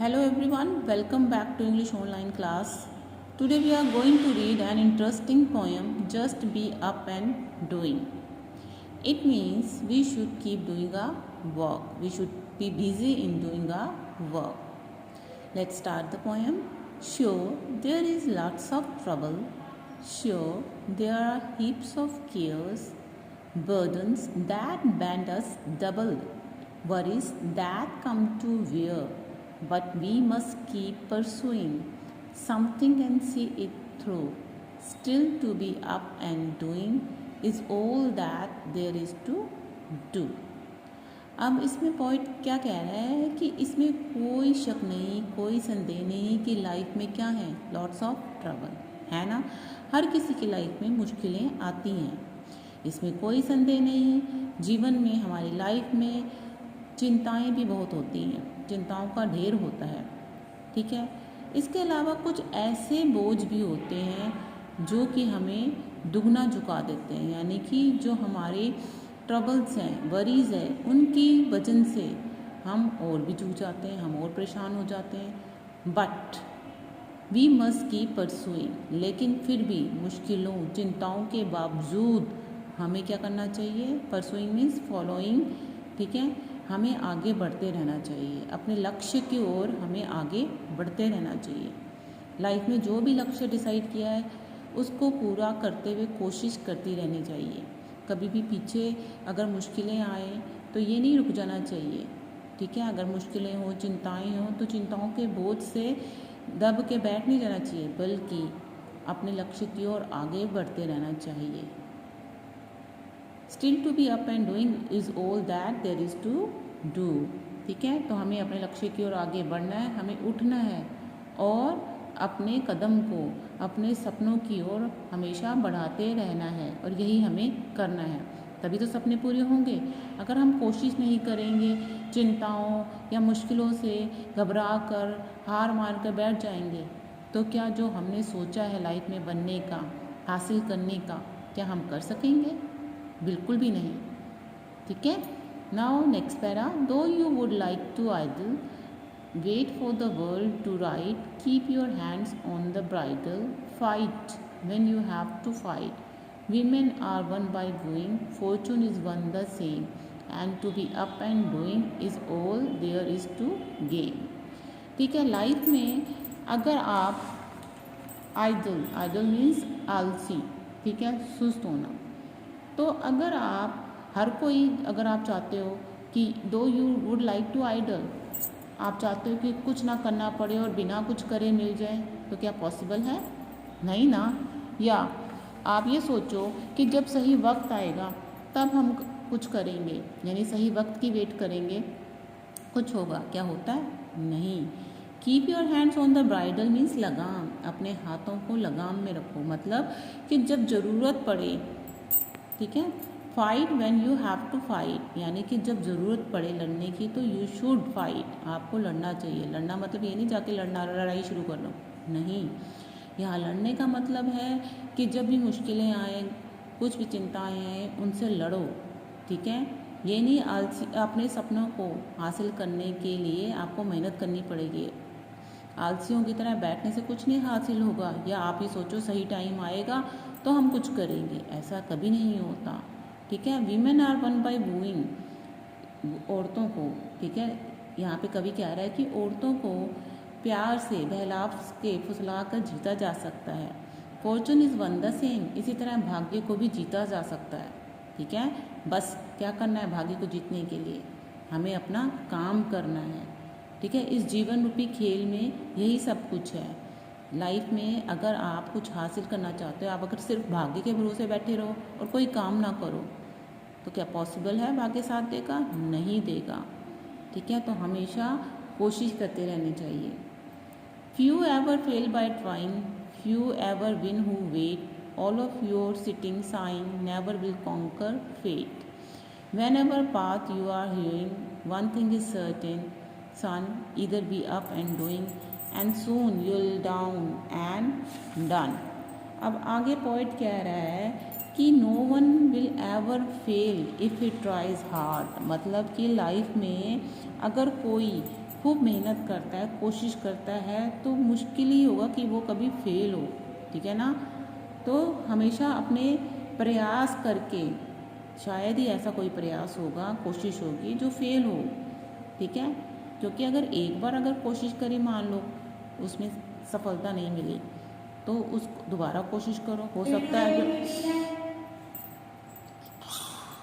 Hello everyone, welcome back to English online class. Today we are going to read an interesting poem, Just Be Up and Doing. It means we should keep doing our work. We should be busy in doing our work. Let's start the poem. Sure, there is lots of trouble. Sure, there are heaps of cares, burdens that bend us double, worries that come to wear. But we must keep pursuing something and see it through. Still to be up and doing is all that there is to do. अब इसमें point क्या कह रहा है कि इसमें कोई शक नहीं, कोई संदेह नहीं कि लाइफ में क्या है, लॉट्स ऑफ ट्रबल, है ना। हर किसी की लाइफ में मुश्किलें आती हैं, इसमें कोई संदेह नहीं। जीवन में, हमारी लाइफ में चिंताएं भी बहुत होती हैं, चिंताओं का ढेर होता है, ठीक है। इसके अलावा कुछ ऐसे बोझ भी होते हैं जो कि हमें दुगना झुका देते हैं, यानी कि जो हमारे ट्रबल्स हैं, वरीज़ है, उनकी वजह से हम और भी झुक जाते हैं, हम और परेशान हो जाते हैं। But we must keep pursuing, लेकिन फिर भी मुश्किलों, चिंताओं के बावजूद हमें क्या करना चाहिए? परसुइंग मीन्स फॉलोइंग, ठीक है। हमें आगे बढ़ते रहना चाहिए, अपने लक्ष्य की ओर हमें आगे बढ़ते रहना चाहिए। लाइफ में जो भी लक्ष्य डिसाइड किया है उसको पूरा करते हुए कोशिश करती रहनी चाहिए। कभी भी पीछे अगर मुश्किलें आए तो ये नहीं रुक जाना चाहिए, ठीक है। अगर मुश्किलें हो, चिंताएं हो, तो चिंताओं के बोझ से दब के बैठ नहीं जाना चाहिए, बल्कि अपने लक्ष्य की ओर आगे बढ़ते रहना चाहिए। Still to be up and doing is all that there is to do, ठीक है। तो हमें अपने लक्ष्य की ओर आगे बढ़ना है, हमें उठना है और अपने कदम को अपने सपनों की ओर हमेशा बढ़ाते रहना है, और यही हमें करना है, तभी तो सपने पूरे होंगे। अगर हम कोशिश नहीं करेंगे, चिंताओं या मुश्किलों से घबरा कर, हार मान कर बैठ जाएंगे, तो क्या जो हमने सोचा है लाइफ में बनने का, हासिल करने का, क्या हम कर सकेंगे? बिल्कुल भी नहीं, ठीक है। Now next para. Do you would like to idle, wait for the world to right, keep your hands on the bridle, fight when you have to fight, women are won by doing, fortune is won the same, and to be up and doing is all there is to gain, ठीक है। Life में अगर आप idol means आलसी, ठीक है, सुस्त होना, तो अगर आप अगर आप चाहते हो कि दो you would like to idle, आप चाहते हो कि कुछ ना करना पड़े और बिना कुछ करे मिल जाए, तो क्या पॉसिबल है? नहीं ना। या आप ये सोचो कि जब सही वक्त आएगा तब हम कुछ करेंगे, यानी सही वक्त की वेट करेंगे, कुछ होगा, क्या होता है? नहीं। Keep your hands on the bridal means लगाम, अपने हाथों को लगाम में रखो, मतलब कि जब ज़रूरत पड़े, ठीक है। Fight when you have to fight, यानी कि जब ज़रूरत पड़े लड़ने की तो यू शुड फाइट, आपको लड़ना चाहिए। लड़ना मतलब ये नहीं जाके लड़ाई शुरू कर लो, नहीं। यहाँ लड़ने का मतलब है कि जब भी मुश्किलें आए, कुछ भी चिंताएं आए, उनसे लड़ो, ठीक है। ये नहीं अपने सपनों को हासिल करने के लिए आपको मेहनत करनी पड़ेगी। आलसियों की तरह बैठने से कुछ नहीं हासिल होगा, या आप ये सोचो सही टाइम आएगा तो हम कुछ करेंगे, ऐसा कभी नहीं होता, ठीक है। वीमेन आर वन बाय वूइंग, औरतों को, ठीक है, यहाँ पे कवि कह रहा है कि औरतों को प्यार से, बहला के, फुसला कर जीता जा सकता है। Fortune is one the same, इसी तरह भाग्य को भी जीता जा सकता है, ठीक है। बस क्या करना है भाग्य को जीतने के लिए? हमें अपना काम करना है, ठीक है। इस जीवन रूपी खेल में यही सब कुछ है। लाइफ में अगर आप कुछ हासिल करना चाहते हो, आप अगर सिर्फ भाग्य के भरोसे बैठे रहो और कोई काम ना करो, तो क्या पॉसिबल है भाग्य साथ देगा? नहीं देगा, ठीक है। तो हमेशा कोशिश करते रहनी चाहिए। Few ever fail by trying, few ever win who wait, all of your sitting sighing never will conquer fate, whenever path you are hoeing, one thing is certain, son, either be up and doing, and soon you'll down and done। अब आगे poet कह रहा है कि no one will ever fail if he tries hard, मतलब कि life में अगर कोई खूब मेहनत करता है, कोशिश करता है, तो मुश्किल ही होगा कि वो कभी फेल हो, ठीक है ना। तो हमेशा अपने प्रयास करके, शायद ही ऐसा कोई प्रयास होगा, कोशिश होगी जो फेल हो, ठीक है। क्योंकि अगर एक बार अगर कोशिश करी, मान लो उसमें सफलता नहीं मिली, तो उस दोबारा कोशिश करो, हो सकता है